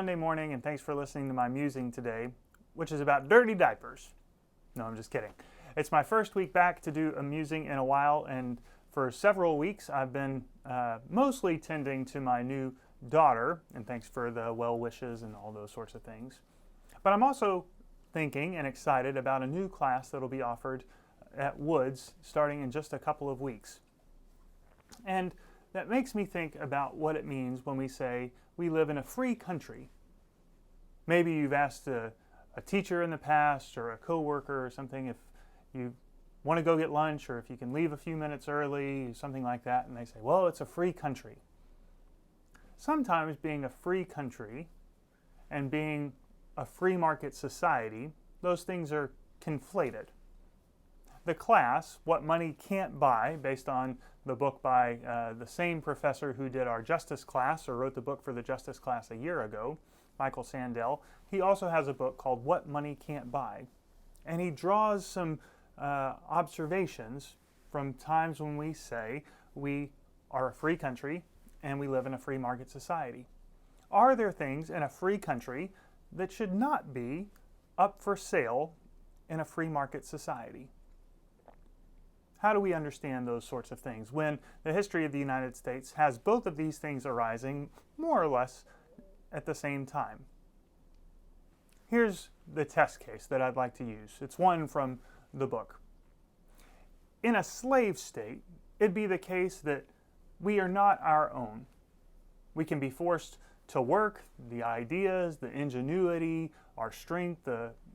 Monday morning, and thanks for listening to my musing today, which is about dirty diapers. No, I'm just kidding. It's my first week back to do a musing in a while, and for several weeks I've been mostly tending to my new daughter, and thanks for the well wishes and all those sorts of things. But I'm also thinking and excited about a new class that'll be offered at Woods starting in just a couple of weeks. And that makes me think about what it means when we say we live in a free country. Maybe you've asked a teacher in the past or a coworker or something if you want to go get lunch or if you can leave a few minutes early, something like that, and they say, well, it's a free country. Sometimes being a free country and being a free market society, those things are conflated. The class, What Money Can't Buy, based on the book by the same professor who did our justice class or wrote the book for the justice class a year ago, Michael Sandel, he also has a book called What Money Can't Buy. And he draws some observations from times when we say we are a free country and we live in a free market society. Are there things in a free country that should not be up for sale in a free market society? How do we understand those sorts of things when the history of the United States has both of these things arising more or less at the same time? Here's the test case that I'd like to use. It's one from the book. In a slave state, it'd be the case that we are not our own. We can be forced to work. The ideas, the ingenuity, our strength,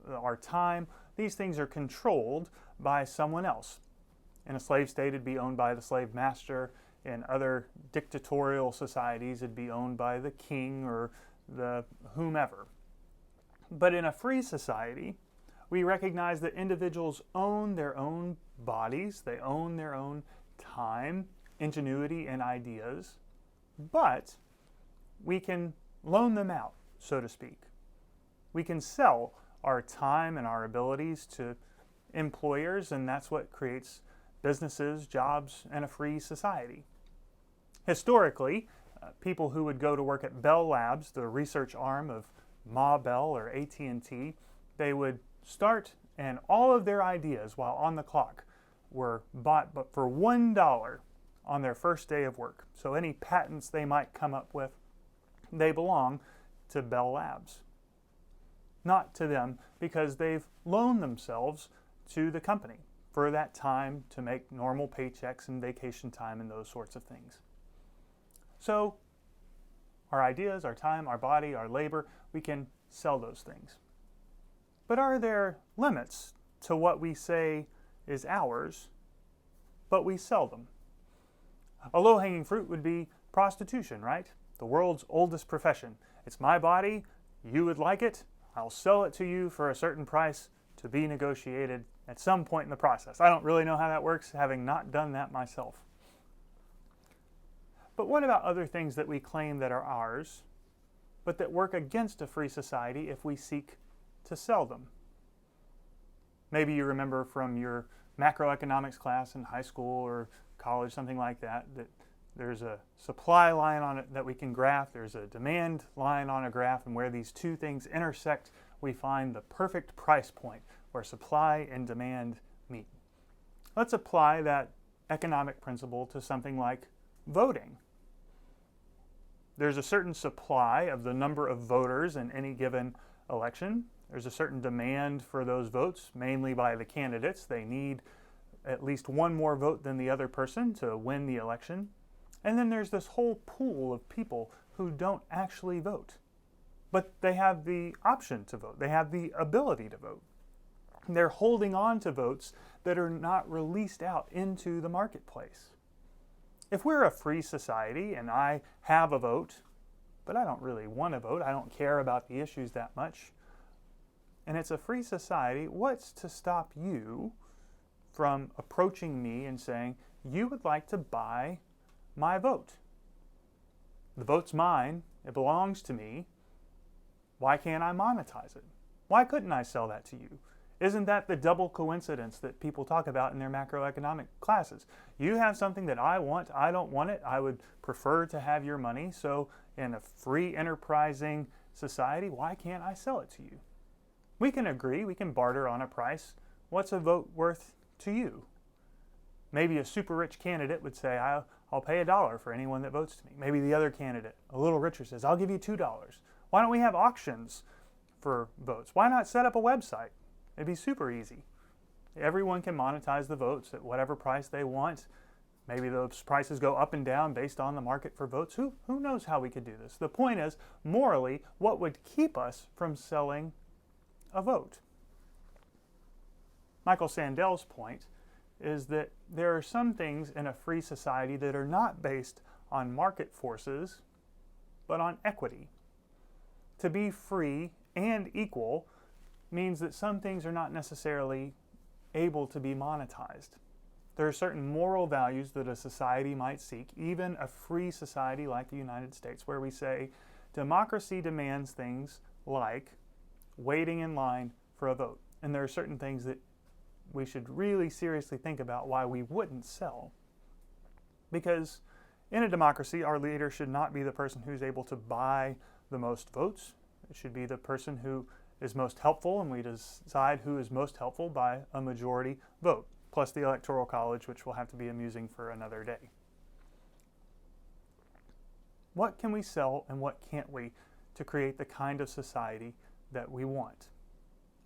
our time, these things are controlled by someone else. In a slave state, it'd be owned by the slave master. In other dictatorial societies, it'd be owned by the king or the whomever. But in a free society, we recognize that individuals own their own bodies, they own their own time, ingenuity, and ideas, but we can loan them out, so to speak. We can sell our time and our abilities to employers, and that's what creates businesses, jobs, and a free society. Historically, people who would go to work at Bell Labs, the research arm of Ma Bell or AT&T, they would start and all of their ideas while on the clock were bought but for $1 on their first day of work. So any patents they might come up with, they belong to Bell Labs. Not to them because they've loaned themselves to the company for that time to make normal paychecks and vacation time and those sorts of things. So our ideas, our time, our body, our labor, we can sell those things. But are there limits to what we say is ours, but we sell them? A low-hanging fruit would be prostitution, right? The world's oldest profession. It's my body, you would like it, I'll sell it to you for a certain price to be negotiated at some point in the process. I don't really know how that works, having not done that myself. But what about other things that we claim that are ours, but that work against a free society if we seek to sell them? Maybe you remember from your macroeconomics class in high school or college, something like that, that there's a supply line on it that we can graph, there's a demand line on a graph, and where these two things intersect, we find the perfect price point where supply and demand meet. Let's apply that economic principle to something like voting. There's a certain supply of the number of voters in any given election. There's a certain demand for those votes, mainly by the candidates. They need at least one more vote than the other person to win the election. And then there's this whole pool of people who don't actually vote, but they have the option to vote. They have the ability to vote. They're holding on to votes that are not released out into the marketplace. If we're a free society and I have a vote, but I don't really want to vote, I don't care about the issues that much, and it's a free society, what's to stop you from approaching me and saying, you would like to buy my vote? The vote's mine, it belongs to me, why can't I monetize it? Why couldn't I sell that to you? Isn't that the double coincidence that people talk about in their macroeconomic classes? You have something that I want, I don't want it, I would prefer to have your money, so in a free enterprising society, why can't I sell it to you? We can agree, we can barter on a price. What's a vote worth to you? Maybe a super rich candidate would say, I'll pay $1 for anyone that votes to me. Maybe the other candidate, a little richer, says, I'll give you $2. Why don't we have auctions for votes? Why not set up a website? It'd be super easy. Everyone can monetize the votes at whatever price they want. Maybe those prices go up and down based on the market for votes. Who knows how we could do this? The point is, morally, what would keep us from selling a vote? Michael Sandel's point is that there are some things in a free society that are not based on market forces, but on equity. To be free and equal means that some things are not necessarily able to be monetized. There are certain moral values that a society might seek, even a free society like the United States, where we say democracy demands things like waiting in line for a vote. And there are certain things that we should really seriously think about why we wouldn't sell. Because in a democracy, our leader should not be the person who's able to buy the most votes. It should be the person who is most helpful, and we decide who is most helpful by a majority vote, plus the Electoral College, which will have to be amusing for another day. What can we sell and what can't we to create the kind of society that we want?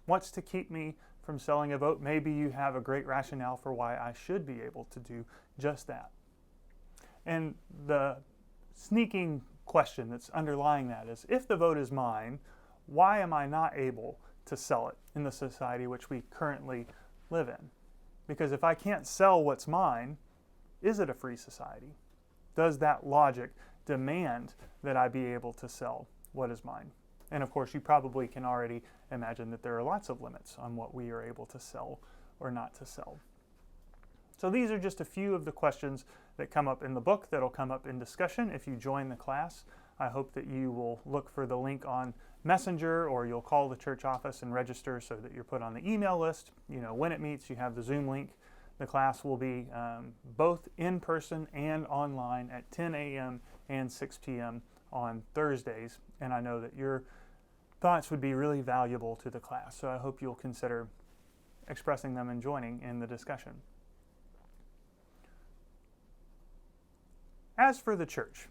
What's to keep me from selling a vote? Maybe you have a great rationale for why I should be able to do just that. And the sneaking question that's underlying that is, if the vote is mine, why am I not able to sell it in the society which we currently live in? Because if I can't sell what's mine, is it a free society? Does that logic demand that I be able to sell what is mine? And of course, you probably can already imagine that there are lots of limits on what we are able to sell or not to sell. So these are just a few of the questions that come up in the book that'll come up in discussion if you join the class. I hope that you will look for the link on Messenger, or you'll call the church office and register so that you're put on the email list. You know, when it meets, you have the Zoom link. The class will be both in person and online at 10 a.m. and 6 p.m. on Thursdays. And I know that your thoughts would be really valuable to the class, so I hope you'll consider expressing them and joining in the discussion. As for the church,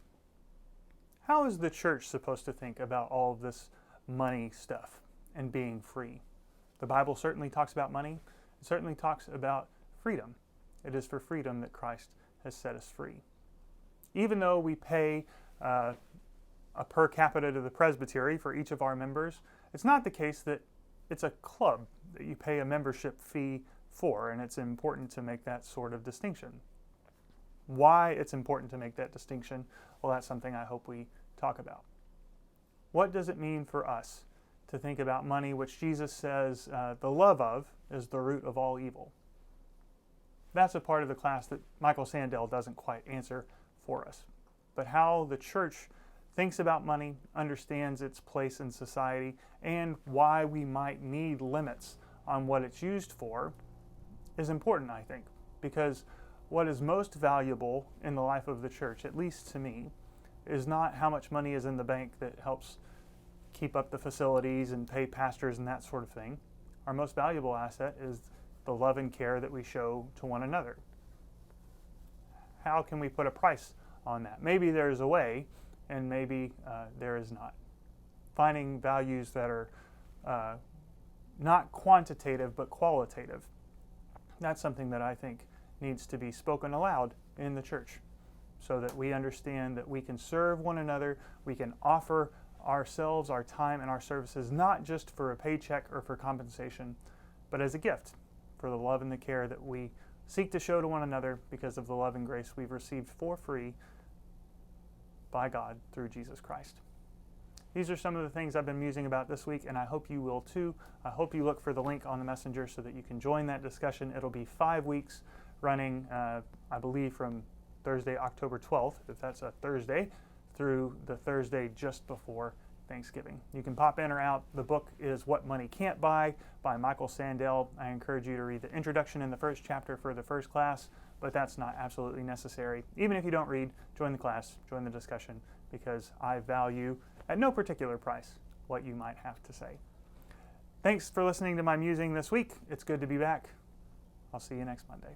how is the church supposed to think about all of this money stuff and being free? The Bible certainly talks about money. It certainly talks about freedom. It is for freedom that Christ has set us free. Even though we pay a per capita to the presbytery for each of our members, it's not the case that it's a club that you pay a membership fee for, and it's important to make that sort of distinction. Why it's important to make that distinction, well, that's something I hope we talk about. What does it mean for us to think about money, which Jesus says the love of is the root of all evil? That's a part of the class that Michael Sandel doesn't quite answer for us. But how the church thinks about money, understands its place in society, and why we might need limits on what it's used for is important, I think, because what is most valuable in the life of the church, at least to me, is not how much money is in the bank that helps keep up the facilities and pay pastors and that sort of thing. Our most valuable asset is the love and care that we show to one another. How can we put a price on that? Maybe there's a way, and maybe there is not. Finding values that are not quantitative but qualitative. That's something that I think needs to be spoken aloud in the church, so that we understand that we can serve one another, we can offer ourselves, our time, and our services, not just for a paycheck or for compensation, but as a gift for the love and the care that we seek to show to one another because of the love and grace we've received for free by God through Jesus Christ. These are some of the things I've been musing about this week, and I hope you will too. I hope you look for the link on the Messenger so that you can join that discussion. It'll be 5 weeks running, I believe, from Thursday, October 12th, if that's a Thursday, through the Thursday just before Thanksgiving. You can pop in or out. The book is What Money Can't Buy by Michael Sandel. I encourage you to read the introduction in the first chapter for the first class, but that's not absolutely necessary. Even if you don't read, join the class, join the discussion, because I value, at no particular price, what you might have to say. Thanks for listening to my musing this week. It's good to be back. I'll see you next Monday.